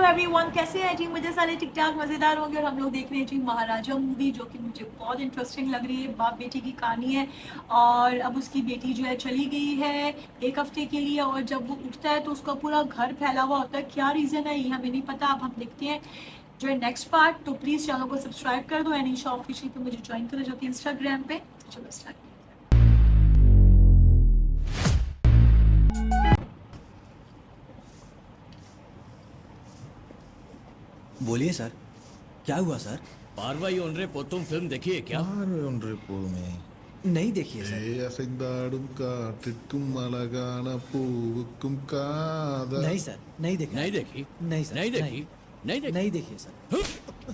Everyone, कैसे हैं जी? मुझे सारे ठीक ठाक मज़ेदार होंगे। और हम लोग देख रहे हैं जी महाराजा मूवी, जो कि मुझे बहुत इंटरेस्टिंग लग रही है। बाप बेटी की कहानी है और अब उसकी बेटी जो है चली गई है 1 हफ्ते के लिए, और जब वो उठता है तो उसका पूरा घर फैला हुआ होता है। क्या रीज़न है ये हमें नहीं पता। अब हम देखते हैं जो है नेक्स्ट पार्ट। तो प्लीज़ चैनल को सब्सक्राइब कर दो। एनीशा ऑफिशियल पे मुझे ज्वाइन करो, जो कि इंस्टाग्राम पे। चलो स्टार्ट। बोलिए सर, क्या हुआ सर? पार्वाई ओनरे पोतुम फिल्म देखी है क्या? नहीं देखिए सर। அசைந்தாடும் காற்றுக்கும் அழகான பூவுக்கும் காதல் नहीं सर, नहीं देखा। नहीं देखी? नहीं सर, नहीं देखी? नहीं देखी? नहीं देखिए सर।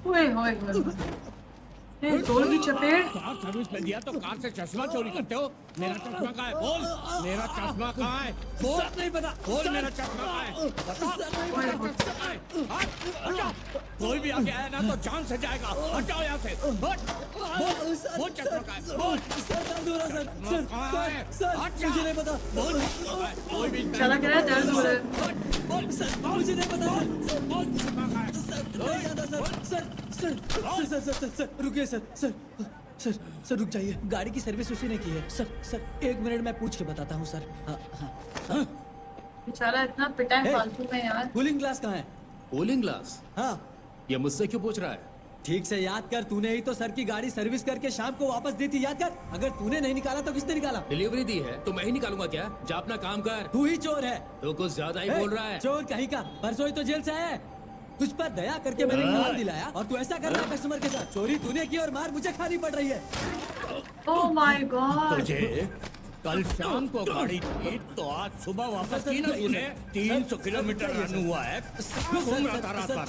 ओए होए होए, ये जोर की चपेट। कार सर्विस में दिया तो कार से चश्मा चोरी करते हो? मेरा चश्मा कहाँ है? बोल, मेरा चश्मा कहाँ है? बोल, नहीं पता। बोल, मेरा चश्मा कहाँ है? बता, मेरा चश्मा कहाँ है? हटाओ, कोई भी आगे आया ना तो जान से जाएगा। हटाओ यहाँ से। बोल, बोल चश्मा कहाँ है? बोल, कहाँ है? मुझे नहीं पता। बोल, कोई भी चला गया है, दर्द हो रहा है। बोल, सर, मुझे नहीं पता सर। बोल, चश्मा कहाँ है? नहीं आता सर। रुकिए सर, रुक जाइए। गाड़ी की सर्विस उसी ने की है। सर 1 मिनट मैं पूछ के बताता हूँ सर। हाँ। बेचारा इतना पिटा है फालतू में यार। कूलिंग ग्लास कहाँ है? Cooling glass? हाँ, ये मुझसे क्यों पूछ रहा है? ठीक से याद कर। तूने ही तो सर की गाड़ी सर्विस करके शाम को वापस दी थी, याद कर। अगर तूने नहीं निकाला तो किसने निकाला? डिलीवरी दी है तो मैं ही निकालूंगा क्या? जा अपना काम कर। तू ही चोर है। तो कुछ ज्यादा ही बोल रहा है। चोर कहीं का, परसों ही तो जेल से आया है। तुझ पर दया करके मैंने निकाल दिलाया और तू ऐसा कर रहा है कस्टमर के साथ। चोरी तूने की और मार मुझे खानी पड़ रही है। Oh my God. तुझे कल शाम को गाड़ी थी तो आज सुबह वापस की ना तूने? 300 किलोमीटर रन हुआ है। घूम रहा था रात भर।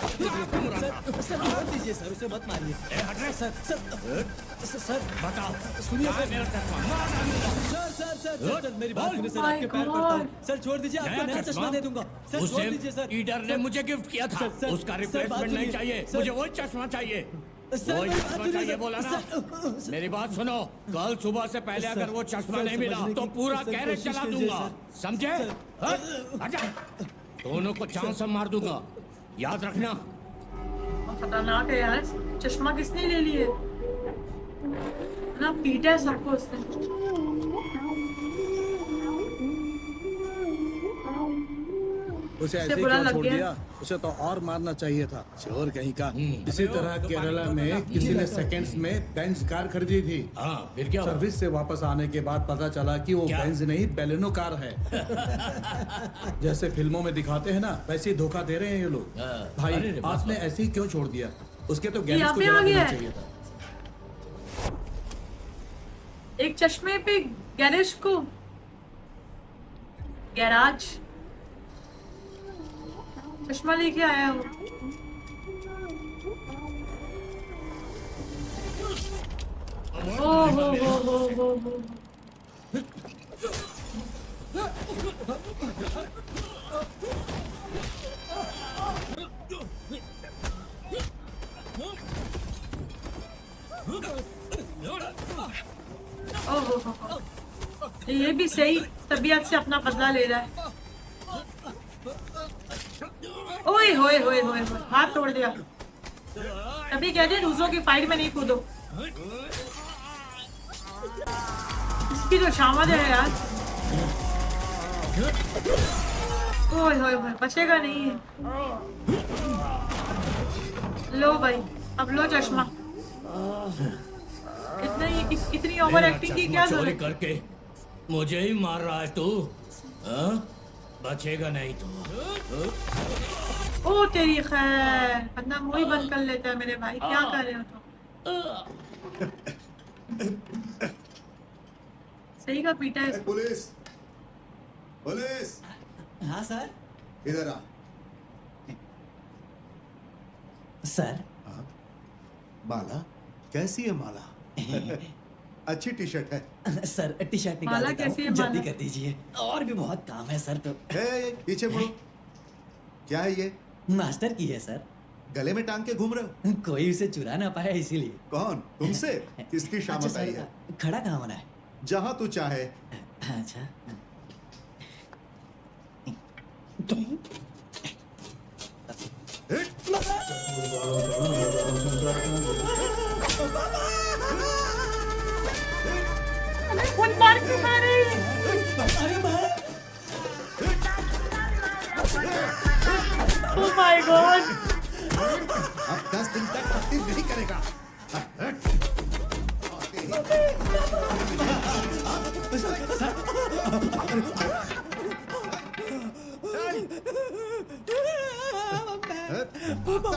सर छोड़ दीजिए सर, उसे मत मारिए। हट रहे सर बताओ, सुनिए कहाँ है मेरा चश्मा? मार डालूंगा। सर मेरी बात सुनिए सर, My आपके पैर पड़ता हूँ। God. सर छोड़ दीजिए, आपको नया चश्मा दे दूंगा। सर छोड़ उसे दीजिए सर। ईडर ने मुझे गिफ्ट किया था। सर, उसका सर, रिप्लेसमेंट बात नहीं सुनिए। चाहिए। सर, मुझे वही चश्मा चाहिए। सर, वही मेरी बात चश्मा सुनिए, चाहिए सर। बोला ना। सर, मेरी बात सुनो, कल सुबह से पहले सर, अगर वो चश्मा सर, नहीं मिला समझने तो की- पूरा सर, गैरेज कोशिश चला कीजिए, दूंगा। सर। समझे? हटा। दोनों को चांद से मार दूंगा, याद रखना। खतरनाक है यार। चश्मा किसने ले लिए ना? पीटा है सबको उसने। उसे इससे ऐसे बुरा क्यों लग छोड़ गया? दिया? उसे तो और मारना चाहिए था। चोर कहीं का। इसी तरह केरला में किसी ने सेकंड्स में बेंज कार खरीदी थी। हाँ, फिर क्या हुआ? सर्विस से वापस आने के बाद पता चला कि वो क्या? बेंज नहीं बेलेनो कार है। जैसे फिल्मों में दिखाते हैं ना, वैसे ही धोखा दे रहे हैं ये लोग। भाई अरे रे बाप। आपने ऐसे ही क्यों छोड़ दिया? उसके तो यहाँ गैरेज को पे जला आ देना गया है। चाहिए था। एक चश्मे पे गैरेज को, गैराज चश्मा लेके आया वो। ओ हो। ओहो, ये भी सही तबीयत से अपना बदला ले रहा है। ओए होए, हाथ तोड़ दिया। तभी कहते हैं दूसरों की फाइट में नहीं कूदो। इसकी तो शामत है यार। ओए होए, बचेगा नहीं है। लो भाई, अब लो चश्मा। इतनी ओवर एक्टिंग की क्या चोरी जरूरत? करके मुझे ही मार रहा है तू? हाँ? बचेगा नहीं तू। ओ तेरी खैर, बंदा मुंह ही बंद कर लेता है मेरे भाई। क्या कर रहे हो तुम? सही का पीटा है। पुलिस पुलिस हाँ सर। इधर आ। सर माला कैसी है माला? अच्छी टी शर्ट है। सर टी शर्ट निकाल माला देता हूँ, कैसी है जल्दी माला? कर दीजिए, और भी बहुत काम है सर। तो पीछे मुड़ो। क्या है ये? मास्टर की है सर। गले में टांग के घूम रहे हो? कोई उसे चुरा ना पाया इसीलिए। कौन? तुमसे? किसकी अच्छा शामत आई है? सर, खड़ा कहाँ होना है? जहां तू चाहे। अच्छा ए, ओह माय गॉड। अब 10 दिन तक तब्दील नहीं करेगा। आता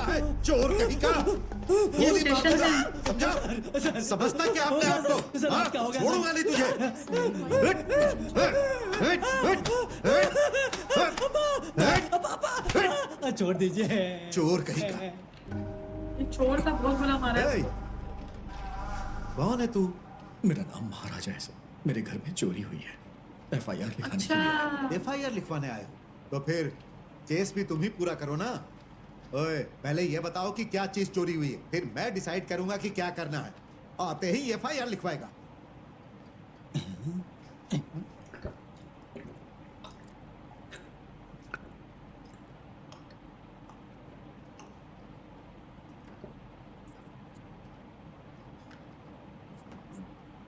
है चोर कहीं का। गोली मार दूंगा, समझा? समझता क्या अपने आप को? सर, हाँ? क्या हो गया? छोड़ूंगा नहीं तुझे। छोड़ दीजिए। चोर कहीं का। ये चोर का बहुत बुरा मारा है। ए, कौन है तू? मेरा नाम महाराजा है सर। मेरे घर में चोरी हुई है। FIR लिखाने के अच्छा लिए। FIR लिखवाने आए हो तो फिर केस भी तुम ही पूरा करो ना। ओए, पहले ये बताओ कि क्या चीज चोरी हुई है, फिर मैं डिसाइड करूंगा कि क्या करना है। आते ही FIR लिखवाएगा।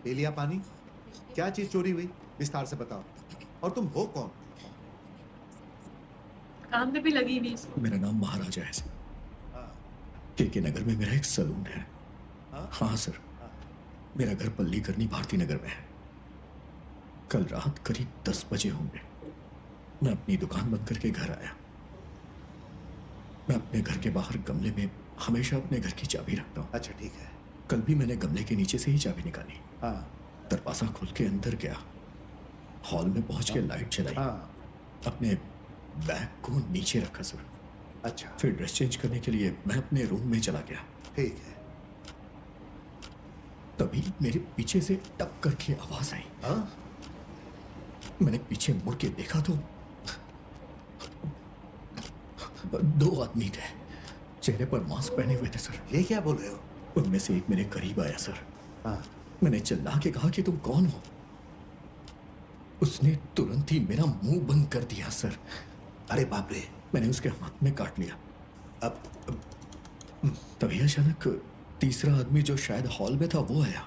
पी लिया पानी? क्या चीज चोरी हुई, विस्तार से बताओ। और तुम हो कौन? काम पे भी लगी हुई इसको। मेरा नाम महाराजा है सर। KK नगर में मेरा एक सलून है। हाँ सर। मेरा घर पल्ली करनी भारती नगर में है। कल रात करीब 10 बजे होंगे। मैं अपनी दुकान बंद करके घर आया। मैं अपने घर के बाहर गमले में हमेशा अपने घर की चाबी रखता हूँ। अच्छा ठीक है। कल भी मैंने गमले के नीचे से ही चाबी निकाली। हाँ दरवाजा खोल के अंदर गया। हॉल में पहुंच के लाइट जलाई। हाँ अपने बैग को नीचे रखा सर। अच्छा फिर ड्रेस चेंज करने के लिए मैं अपने रूम में चला गया। ठीक है। तभी मेरे पीछे से टप करके आवाज आई। हाँ मैंने पीछे मुड़ के देखा तो 2 आदमी थे। चेहरे पर मास्क पहने हुए थे सर। ये क्या बोल रहे हो? उनमें से एक मेरे करीब आया सर। हाँ मैंने चिल्ला के कहा कि तुम कौन हो। उसने तुरंत ही मेरा मुंह बंद कर दिया सर। अरे बाप रे। मैंने उसके हाथ में काट लिया। अब तभी अचानक तीसरा आदमी जो शायद हॉल में था वो आया।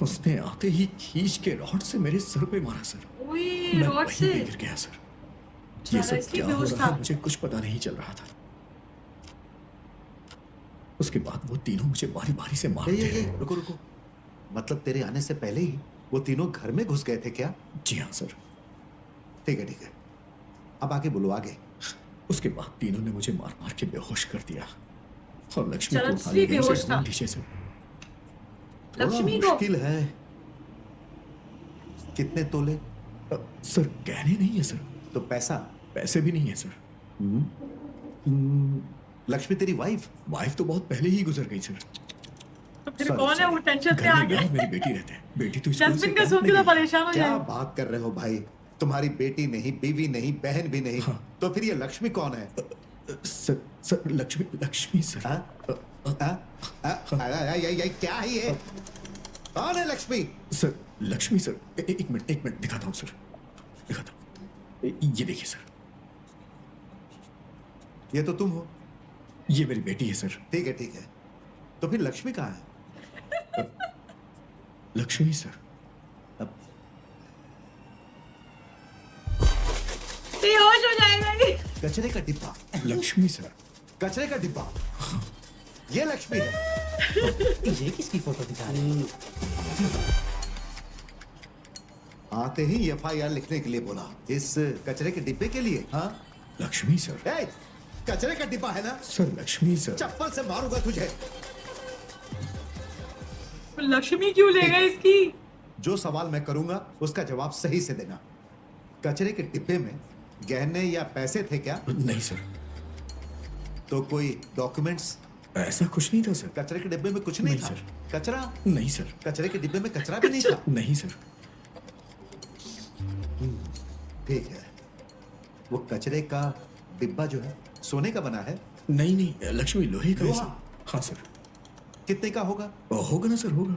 उसने आते ही खींच के रॉड से मेरे सर पे मारा सर। ओए मैं रॉड वहीं से। पे गिर गया सर। ये चला सब इसलिए क्या हो बेहोश रहा है था। मुझे कुछ पता नहीं चल रहा था। उसके बाद वो तीनों मुझे बारी बारी से मारते ये रहे। रुको रुको। मतलब तेरे आने से पहले ही वो तीनों घर में घुस गए थे क्या? जी हाँ सर। ठीक है ठीक है। अब आगे बोलो आगे। उसके बाद तीनों ने मुझे मार मार के बेहोश कर दिया और लक्ष्मी चलो, को उठा इसलिए ले गए उसे बेहोश था। रूम नीचे से। थोड़ा लक्ष्मी को मुश्किल है। कितने तोले? सर गहने नहीं है सर। तो पैसा? पैसे भी नहीं है सर। लक्ष्मी तेरी वाइफ? वाइफ तो बहुत पहले ही गुजर गई सर। तो फिर Sorry, कौन है? वो sorry। टेंशन से घर आ में मैं गया। और मेरी बेटी रहते हैं। बेटी तो स्कूल से डस्टबिन का कैंप सूख में के तो गई। परेशान हो क्या जाए। बात कर रहे हो भाई? तुम्हारी बेटी नहीं, बीवी नहीं, बहन भी नहीं। हाँ। तो फिर ये लक्ष्मी कौन है? Sir Lakshmi sir. हाँ? ये क्या है ये? कौन है लक्ष्मी? सर लक्ष्मी सर एक मिनट दिखाता हूँ सर। दिखाता हूँ। ये देखिए सर। ये तो तुम हो। ये मेरी बेटी है सर। ठीक है ठीक है। तो फिर लक्ष्मी कहाँ है? लक्ष्मी सर। अब बेहोश हो जाएगा ये। कचरे का डिब्बा। लक्ष्मी सर। कचरे का डिब्बा। ये लक्ष्मी है। ये किसकी फोटो दिखा रहे हैं? आते ही FIR लिखने के लिए बोला। इस कचरे के डिब्बे के लिए? हाँ लक्ष्मी सर। ए, कचरे का डिब्बा है ना? Sir Lakshmi sir. चप्पल से मारूंगा तुझे। लक्ष्मी क्यों लेगा इसकी? जो सवाल मैं करूंगा उसका जवाब सही से देना। कचरे के डिब्बे में गहने या पैसे थे क्या? नहीं सर। तो कोई डॉक्यूमेंट्स? ऐसा कुछ नहीं था सर। कचरे के डिब्बे में कुछ नहीं नहीं, था? सर। कचरा? नहीं सर। कचरे के डिब्बे में कचरा भी नहीं था? नहीं सर। ठीक है। वो कचरे का डिब्बा जो है सोने का बना है? नहीं लक्ष्मी लोहे का है लोहा? सर। हाँ सर। कितने का होगा? होगा ना सर होगा।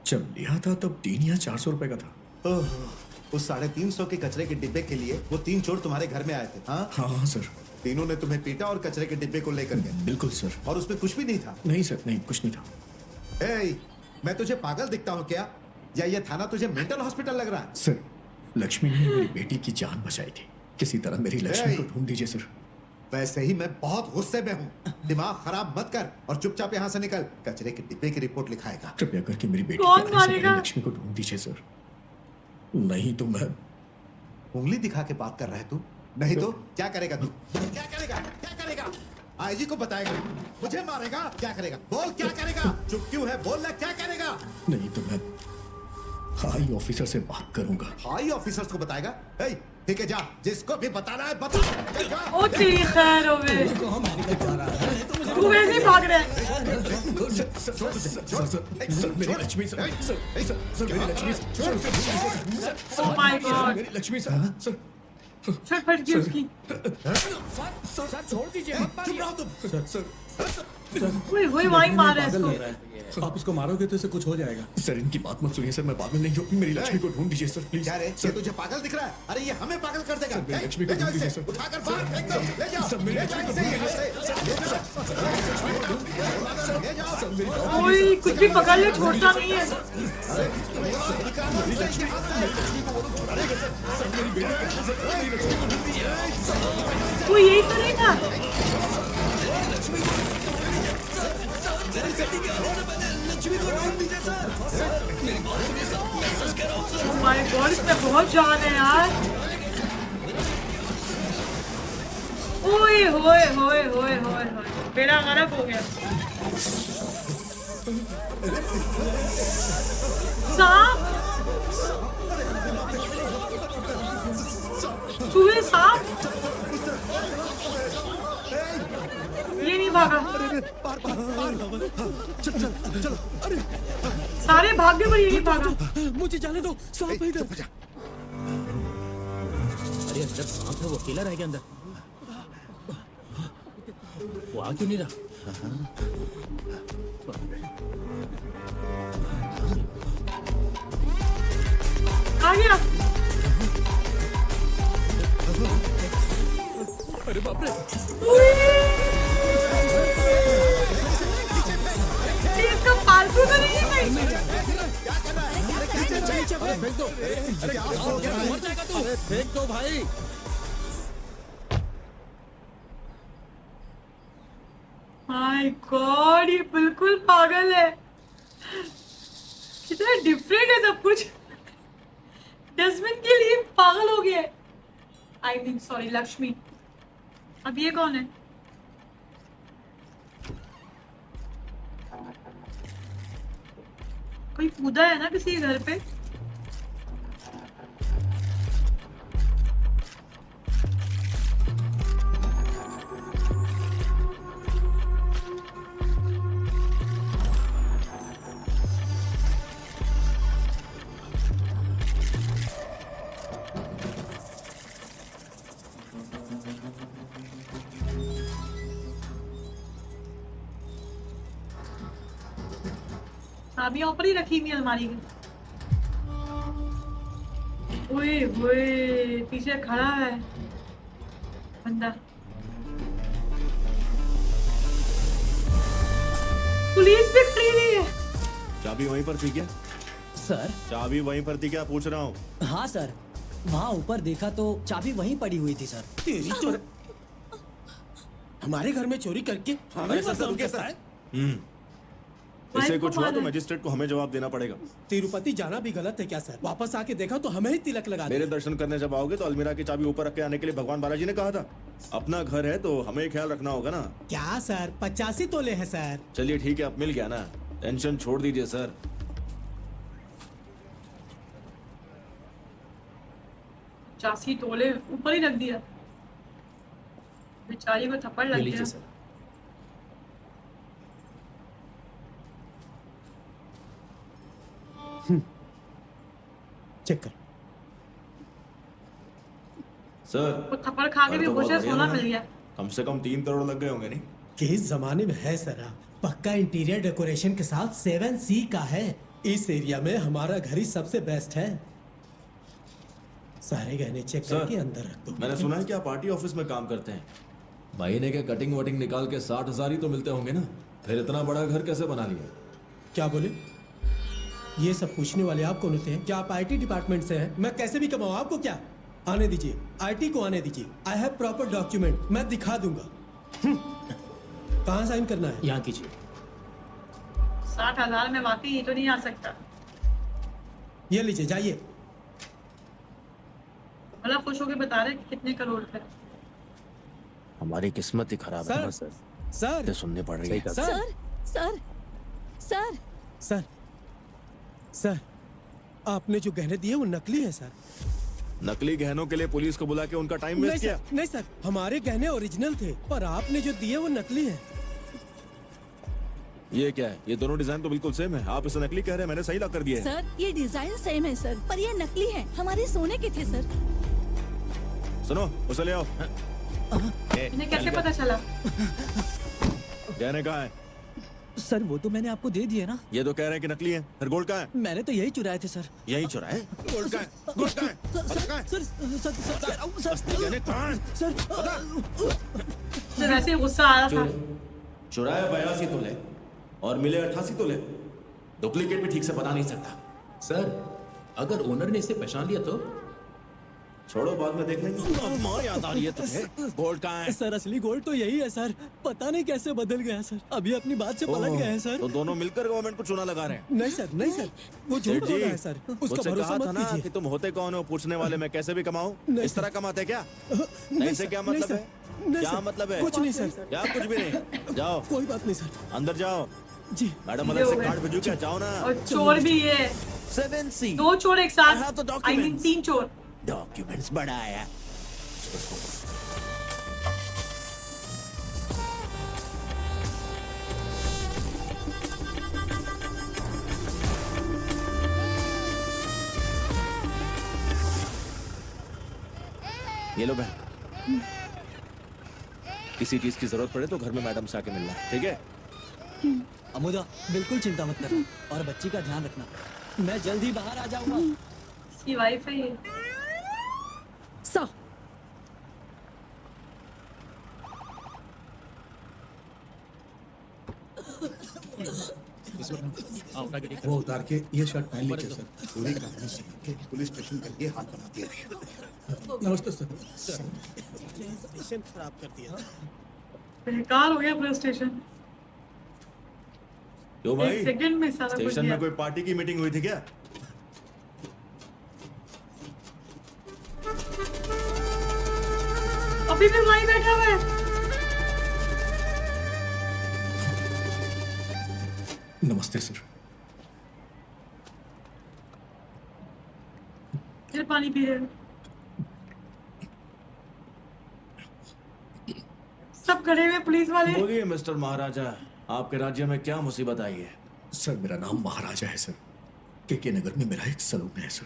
जब लिया था तब 300 या 400 रुपए का था। ओह, उस 350 के कचरे के डिब्बे के लिए वो 3 चोर तुम्हारे घर में आए थे? हाँ? हाँ सर। तीनों ने तुम्हें पीटा और कचरे के डिब्बे को लेकर गए बिल्कुल सर। और उसमें कुछ भी नहीं था? नहीं सर नहीं कुछ नहीं था। ए, मैं तुझे पागल दिखता हूँ क्या? या ये थाना तुझे मेंटल हॉस्पिटल लग रहा है? सर, लक्ष्मी ने मेरी बेटी की जान बचाई थी। किसी तरह मेरी लक्ष्मी को ढूंढ दीजिए सर। वैसे ही मैं बहुत गुस्से में हूँ। दिमाग खराब मत कर और चुपचाप यहाँ से निकल। कचरे के डिब्बे की रिपोर्ट लिखाएगा। कृपया करके मेरी बेटी कौन की तरह से मेरी मारेगा? लक्ष्मी को ढूंढ दीजिए सर, नहीं तो मैं उंगली दिखा के बात कर रहा है तू? नहीं तो क्या करेगा तू? क्या करेगा? क्या करेगा? आईजी को बताएगा, मुझे मारेगा? क्या करेगा? बोल क्या करेगा? चुप क्यों है? बोल ना, क्या करेगा? नहीं तो मैं हाई ऑफिसर से बात करूंगा। हाई ऑफिसर्स को बताएगा? ए, ठीक है, जा, जिसको भी बताना है बता। जा। ओ तेरी खैर हो गए, तू वैसे ही भाग रहा है। सर मेरी लक्ष्मी सर, सर मेरी Lakshmi sir, oh my God, मेरी लक्ष्मी सर, सर छटपट की उसकी। सर छोड़ दीजिए, मत चुप रहो तुम। सर वही मार रहा है पागल इसको। लग रहा है। आप इसको मारोगे तो इसे कुछ हो जाएगा। सर इनकी बात मत सुनिए सर, मैं पागल नहीं हूँ। मेरी लक्ष्मी को ढूंढ दीजिए सर प्लीज। क्या रे, ये तुझे पागल दिख रहा है? अरे ये हमें पागल कर देगा। सर, मेरी लक्ष्मी को ले जाओ ढूंढ दीजिए, इसे, सर। उठाकर बाहर फेंक दो। ले जाओ, सर, मेरी ले जाओ लक्ष्मी को इसे, ढूंढ यहाँ से। ले जाओ। कोई कुछ भी पकड़ ले, छोड़ता नहीं है। वो यही तो नहीं था। Oh my God, इसमें बहुत जान है यार। ओए होए होए होए होए होए, बेड़ा गर्क हो गया। सांप, चूहे, सांप। ये नहीं भागा। सारे भाग गए पर ये नहीं भागा। मुझे जाने दो, सांप है इधर। अरे अंदर सांप है, वो अकेला रह गया अंदर। वो आ क्यों नहीं रहा? आ गया। अरे बाप रे, ये इसका पालतू तो नहीं है भाई? फेंक दो, मर जाएगा तू। फेंक दो भाई। माय गॉड, ये बिल्कुल पागल है। कितना डिफरेंट है सब कुछ। डस्टबिन के लिए पागल हो गया है। I mean sorry, Lakshmi. अब ये कौन है? कोई कूदा है ना किसी के घर पे? चाबियां ऊपर ही रखी हुई है अलमारी की। ओए ओए, पीछे खड़ा है बंदा। पुलिस भी खड़ी हुई है। चाबी वहीं पर थी क्या? सर, चाबी वहीं पर थी क्या पूछ रहा हूँ। हाँ सर, वहाँ ऊपर देखा तो चाबी वहीं पड़ी हुई थी सर। तेरी चोर हमारे घर में चोरी करके हमें बदनाम करता है। इसे कुछ हुआ तो मारा। मजिस्ट्रेट को हमें जवाब देना पड़ेगा। तिरुपति जाना भी गलत है क्या सर? वापस आके देखा तो हमें ही तिलक लगा मेरे दिया। दर्शन करने जब आओगे तो अलमीरा की चाबी ऊपर रख के आने के लिए भगवान बालाजी ने कहा था। अपना घर है तो हमें ख्याल रखना होगा ना। क्या सर, 85 तोले हैं सर। चलिए ठीक है, अब मिल गया ना, टेंशन छोड़ दीजिए सर। 85 तोले ऊपर ही रख दिया। बेचारी को थप्पड़ लग लीजिए गया। सर। चेक कर। सर वो थप्पड़ खा के भी तो बहुत मुझे बढ़िया सोना बना। मिल गया। कम से कम 3 करोड़ लग गए होंगे नहीं? किस जमाने में है सर आप? पक्का इंटीरियर डेकोरेशन के साथ 7C का है। इस एरिया में हमारा घर ही सबसे बेस्ट है। सारे गहने चेक सर, करके अंदर रख दो। मैंने सुना है कि आप पार्टी ऑफिस में काम करते हैं। महीने के कटिंग वटिंग निकाल के 60,000 ही तो मिलते होंगे ना? फिर इतना बड़ा घर कैसे बना लिया? क्या बोले? ये सब पूछने वाले आप कौन होते हैं? क्या आप आईटी डिपार्टमेंट से हैं? मैं कैसे भी कमाऊं, आपको क्या? आने दीजिए, आईटी को आने दीजिए। आई हैव प्रॉपर डॉक्यूमेंट, मैं दिखा दूंगा। कहाँ साइन करना है? यहाँ कीजिए। 60,000 में वाकई ये तो नहीं आ सकता। ये लीजिए, जाइए। बड़ा खुश होकर बता रहे कि कितने करोड़ का है। हमारी किस्मत ही खराब है ना सर। सर ये सुनने पड़ रही है। Sir sir sir sir sir आपने जो गहने दिए वो नकली है सर। नकली गहनों के लिए पुलिस को बुला के उनका टाइम नहीं वेस्ट किया। सर, नहीं सर, हमारे गहने ओरिजिनल थे और आपने जो दिए वो नकली है। ये क्या है? ये दोनों डिजाइन तो बिल्कुल सेम है। आप इसे नकली कह रहे हैं, मैंने सही लॉक कर दिया है। सर ये डिजाइन सेम है सर, पर ये नकली है। हमारे सोने के थे सर। सुनो, उसे ले आओ। इन्हें कैसे पता चला? गहने कहाँ है? सर वो तो मैंने आपको दे दिए ना। ये तो कह रहे हैं कि नकली है, फिर गोल्ड कहाँ है? मैंने तो यही चुराए थे सर। यही चुराए? गोल्ड कहाँ है? गोल्ड कहाँ है? पता कहाँ है? सर असली गहने कहाँ हैं? तो वैसे गुस्सा आ रहा था। चुराए 82 तोले और मिले 88 तोले। डुप्लीकेट भी ठीक से बना नहीं सकता। सर अगर ओनर ने इसे पहचान लिया तो? छोड़ो, बाद में देख लेंगे। माँ याद आ रही है तुझे? गोल्ड कहाँ है? सर असली गोल्ड तो यही है सर, पता नहीं कैसे बदल गया सर, अभी अपनी बात से पलट गया है सर। तो दोनों मिलकर गवर्नमेंट को चूना लगा रहे हैं। नहीं सर, नहीं सर, वो झूठ बोल रहा है सर, उसका मुझसे भरोसा कहा था मत ना कीजिए। कि तुम होते कौन हो पूछने वाले, मैं कैसे भी कमाऊं? नहीं इस तरह कमाते क्या? नहीं ऐसे सर, क्या नहीं मतलब सर, है? नहीं क्या सर, मतलब है? कुछ नहीं सर, क्या कुछ भी नहीं? जाओ, कोई बात नहीं सर। अंदर जाओ। जी मैडम अलग से कार्ड भेजू क्या? जाओ ना। और चोर भी ये 7C 2 चोर एक I have the साथ, documents. I mean 3 चोर। डॉक्यूमेंट्स बड़ा आया। ये लो बहन, किसी चीज की जरूरत पड़े तो घर में मैडम से आके मिलना, ठीक है? अमुदा बिल्कुल चिंता मत करना और बच्ची का ध्यान रखना, मैं जल्द ही बाहर आ जाऊंगा। इसकी वाइफ है ये। सौ वो उतार के ये शर्ट पहन लीजिए सर। पूरी कहानी सुन के पुलिस स्टेशन करके हाथ बना दिया। नमस्ते सर। खराब कर दिया। बेकार हो गया पुलिस स्टेशन। क्यों एक भाई, सेकंड में सारा कुछ स्टेशन में गया। कोई पार्टी की मीटिंग हुई थी क्या? अभी भी वहीं बैठा हुआ है। नमस्ते सर। फिर पानी पी रहे हो। सब खड़े हुए पुलिस वाले। बोलिए मिस्टर महाराजा, आपके राज्य में क्या मुसीबत आई है? सर मेरा नाम महाराजा है सर। के नगर में मेरा एक सलून है सर।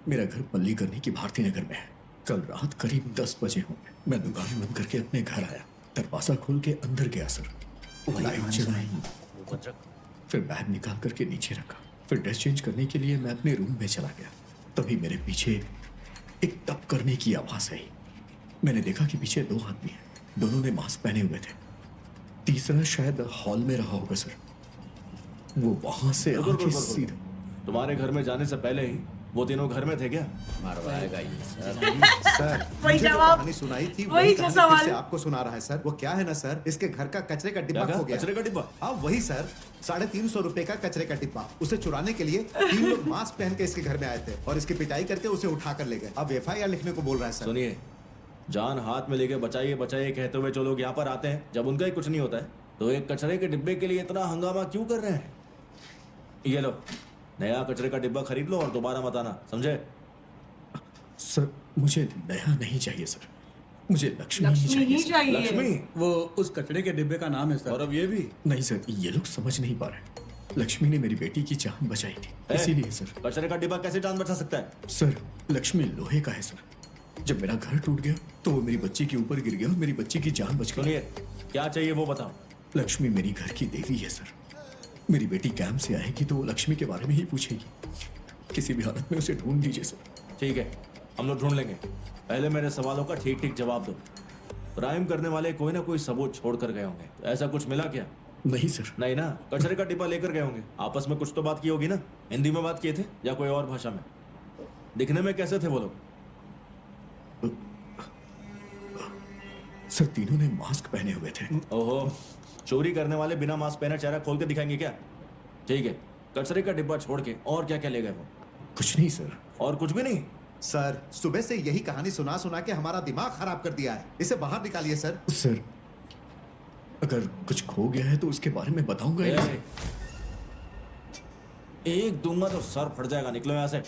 मेरा घर पल्ली करने की भारती नगर में है। कल रात करीब 10 बजे होंगे, मैं दुकान बंद करके अपने घर आया, दरवाजा खोल के अंदर गया सर। लाइट जलाई, फिर बैग निकाल करके नीचे रखा, फिर ड्रेस चेंज करने के लिए मैं अपने रूम में चला गया। तभी मेरे पीछे एक टप करने की आवाज आई। मैंने देखा कि पीछे 2 आदमी हैं, दोनों ने मास्क पहने हुए थे। तीसरा शायद हॉल में रहा होगा सर। वो वहां से आके सीधा तुम्हारे घर में जाने से पहले ही वो तीनों घर में थे क्या? सर वही मुझे जो जवाब, कहानी सुनाई थी वही वही जो कहानी सवाल। फिर से आपको सुना रहा है सर। वो क्या है ना सर, इसके घर का कचरे का डिब्बा क्या खो गया। कचरे का डिब्बा? हाँ वही सर, 350 रुपए का कचरे का डिब्बा। उसे चुराने के लिए 3 लोग मास्क पहन के इसके घर में आए थे और इसकी पिटाई करके उसे उठा कर ले गए। अब FIR लिखने को बोल रहा है सर। सुनिए, जान हाथ में लेके बचाइए बचाइए कहते हुए जो लोग यहाँ पर आते हैं, जब उनका ही कुछ नहीं होता है तो एक कचरे के डिब्बे के लिए इतना हंगामा क्यों कर रहे हैं? ये लो, नया कचरे का डिब्बा खरीद लो और दोबारा मत आना, समझे? सर मुझे नया नहीं चाहिए सर, मुझे लक्ष्मी ही लक्ष्मी चाहिए ही सर। चाहिए। लक्ष्मी? वो उस कचड़े के डिब्बे का नाम है और सर। अब ये भी? नहीं सर, ये लोग समझ नहीं पा रहे। लक्ष्मी ने मेरी बेटी की जान बचाई थी, इसीलिए सर। कचरे का डिब्बा कैसे जान बचा सकता है? सर लक्ष्मी लोहे का है सर। जब मेरा घर टूट गया तो वो मेरी बच्ची के ऊपर गिर गया और मेरी बच्ची की जान बच गई। सुनिए, क्या चाहिए वो बताओ। लक्ष्मी मेरी घर की देवी है सर। मेरी बेटी कैंप से आएगी तो वो लक्ष्मी के बारे में ही पूछेगी। किसी भी हालत में उसे ढूंढ दीजिए सर। ठीक है, हम लोग ढूंढ लेंगे। पहले मेरे सवालों का ठीक ठीक जवाब दो। क्राइम करने वाले कोई ना कोई सबूत छोड़ कर गए होंगे, तो ऐसा कुछ मिला क्या? नहीं सर। नहीं ना, कचरे का डिब्बा लेकर गए होंगे, आपस में कुछ तो बात की होगी ना। हिंदी में बात किए थे या कोई और भाषा में? दिखने में कैसे थे वो लोग? सर तीनों ने मास्क पहने हुए थे। ओहो, चोरी करने वाले बिना मास्क पहने चेहरा खोल के दिखाएंगे क्या? ठीक है, कचरे का डिब्बा छोड़ के और क्या क्या ले गए वो? कुछ नहीं सर। और कुछ भी नहीं? सर सुबह से यही कहानी सुना सुना के हमारा दिमाग खराब कर दिया है, इसे बाहर निकालिए सर। सर अगर कुछ खो गया है तो उसके बारे में बताऊंगा ही नहीं। एक दूंगा तो सर फट जाएगा। निकलो यहाँ से।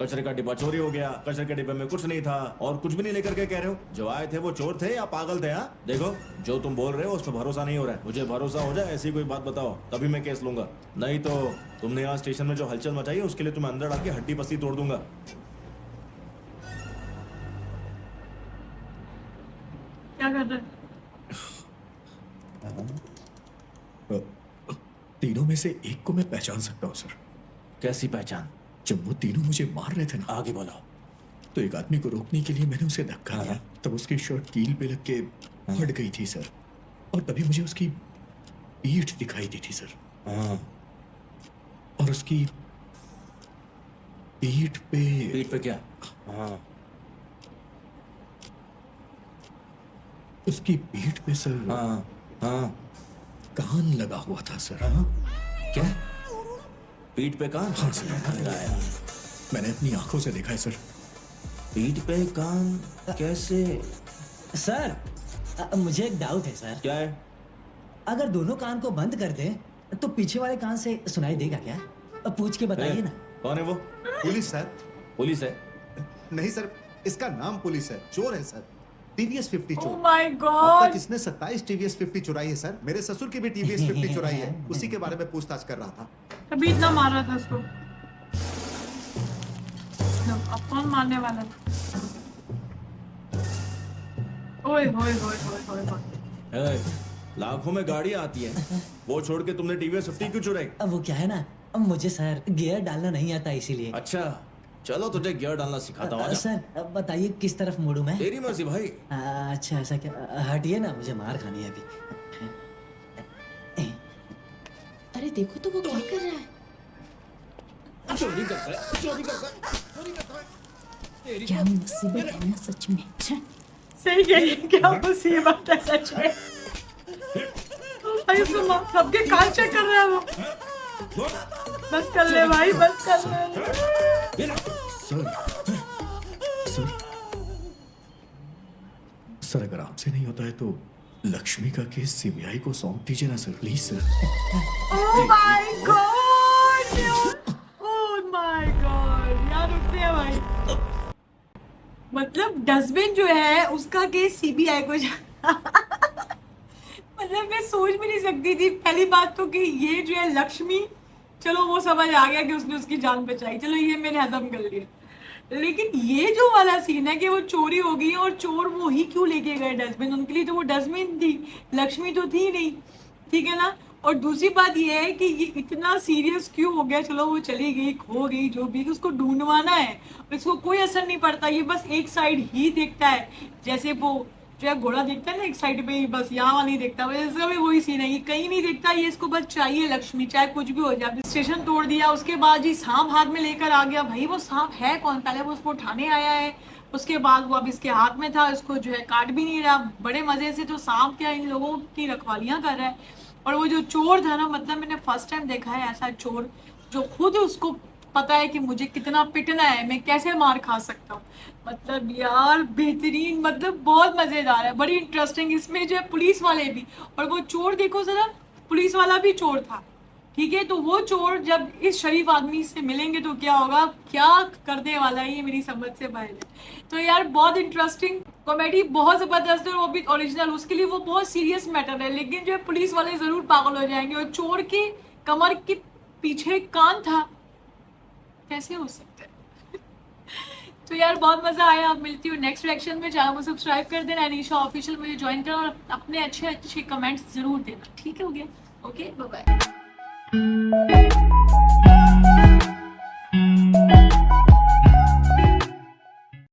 कचरे का डिब्बा चोरी हो गया, कचरे के डिब्बे में कुछ नहीं था और कुछ भी नहीं लेकर के कह रहे हो। जो आए थे वो चोर थे या पागल थे? हाँ देखो, जो तुम बोल रहे हो उस पर भरोसा नहीं हो रहा है। मुझे भरोसा हो जाए ऐसी कोई बात बताओ, तभी मैं केस लूंगा। नहीं तो तुमने यहाँ स्टेशन में जो हलचल मचाई है उसके लिए तुम्हें अंदर डाल के हड्डी पस्ती तोड़ दूंगा। क्या कर रहे? तीनों में से एक को मैं पहचान सकता हूँ सर। कैसी पहचान? जब वो तीनों मुझे मार रहे थे ना, आगे बोलो। तो एक आदमी को रोकने के लिए मैंने उसे धक्का दिया, तब उसकी शर्ट कील पे लग के फट गई थी सर, और तभी मुझे उसकी पीठ दिखाई दी थी सर। और उसकी पीठ पे क्या? उसकी पीठ पे सर कान लगा हुआ था सर। क्या? पीठ पे कान? हाँ सर, मैंने अपनी आंखों से देखा है सर। पीठ पे कान कैसे? सर मुझे एक डाउट है सर। क्या है? अगर दोनों कान को बंद कर दें तो पीछे वाले कान से सुनाई देगा क्या? पूछ के बताइए ना। कौन है वो? Police sir. पुलिस है? नहीं सर, इसका नाम पुलिस है, चोर है सर। टीवीएस 50 चोर। Oh my अब God! तक इसने 27 टीवीएस 50 चुराई है सर। मेरे ससुर की भी टीवीएस 50 चुराई है, उसी के बारे में पूछताछ कर रहा था। अभी इतना मार रहा था उसको। अब कौन मारने वाला था? ओए होए होए होए होए होए। लाखों में गाड़ियां आती है, वो छोड़ के तुमने टीवीएस 50 क्यों चुराई? अब वो क्या है ना, मुझे सर गियर डालना नहीं आता इसीलिए। अच्छा, चलो तुझे गियर डालना सिखाता हूँ। सर बताइए किस तरफ मुड़ूं मैं? तेरी मर्जी भाई। अच्छा ऐसा क्या? हटिए ना, मुझे मार खानी है अभी। अरे देखो तो वो क्या कर रहा है। चोरी करता है, चोरी करता है, चोरी करता है। क्या मुसीबत है ना सच में। सही कह रही है, क्या मुसीबत है सच में। भाई उसको सबके कान चेक कर रहा है वो। बस कर ले भाई, बस कर ले। सर अगर आपसे नहीं होता है तो लक्ष्मी का केस सीबीआई को सौंप दीजिए ना sir, please sir. Oh my God! Oh my God! यार उठते हैं भाई। मतलब डस्टबिन जो है उसका केस सीबीआई को मतलब मैं सोच भी नहीं सकती थी। पहली बात तो कि ये जो है लक्ष्मी, चलो वो समझ आ गया कि उसने उसकी जान बचाई, चलो ये मैंने हजम कर लिया। लेकिन ये जो वाला सीन है कि वो चोरी हो गई और चोर वो ही क्यों लेके गए डस्टबिन, उनके लिए तो वो डस्टबिन थी, लक्ष्मी तो थी नहीं, ठीक है ना। और दूसरी बात ये है कि ये इतना सीरियस क्यों हो गया। चलो वो चली गई, खो गई, जो भी, उसको ढूंढवाना है, इसको कोई असर नहीं पड़ता। ये बस एक साइड ही देखता है, जैसे वो जो है घोड़ा देखता है ना एक साइड पे ही, बस यहाँ वाला नहीं देखता। इसका भी वही सीन है, ये कहीं नहीं देखता, ये इसको बस चाहिए लक्ष्मी, चाहे कुछ भी हो जाए। स्टेशन तोड़ दिया, उसके बाद जी सांप हाथ में लेकर आ गया। भाई वो सांप है कौन? पहले वो उसको उठाने आया है, उसके बाद वो अब इसके हाथ में था, इसको जो है काट भी नहीं रहा। बड़े मजे से तो सांप क्या इन लोगों की रखवालियां कर रहा है। और वो जो चोर था ना, मतलब मैंने फर्स्ट टाइम देखा है ऐसा चोर जो खुद उसको पता है कि मुझे कितना पिटना है, मैं कैसे मार खा सकता हूँ। मतलब यार बेहतरीन, मतलब बहुत मजेदार है, बड़ी इंटरेस्टिंग। इसमें जो है पुलिस वाले भी, और वो चोर देखो जरा, पुलिस वाला भी चोर था, ठीक है। तो वो चोर जब इस शरीफ आदमी से मिलेंगे तो क्या होगा, क्या करने वाला है, ये मेरी समझ से बाहर है। तो यार बहुत इंटरेस्टिंग कॉमेडी, बहुत जबरदस्त है, और वो भी ओरिजिनल। उसके लिए वो बहुत सीरियस मैटर है, लेकिन जो है पुलिस वाले जरूर पागल हो जाएंगे। और चोर के कमर के पीछे कान था, कैसे हो सकता है। तो यार बहुत मजा आया। अब मिलती हूँ नेक्स्ट रिएक्शन में। चैनल को सब्सक्राइब कर देना, अनीशा ऑफिशियल मुझे ज्वाइन करना, और अपने अच्छे अच्छे कमेंट्स जरूर देना, ठीक है? हो गया, ओके, बाय बाय।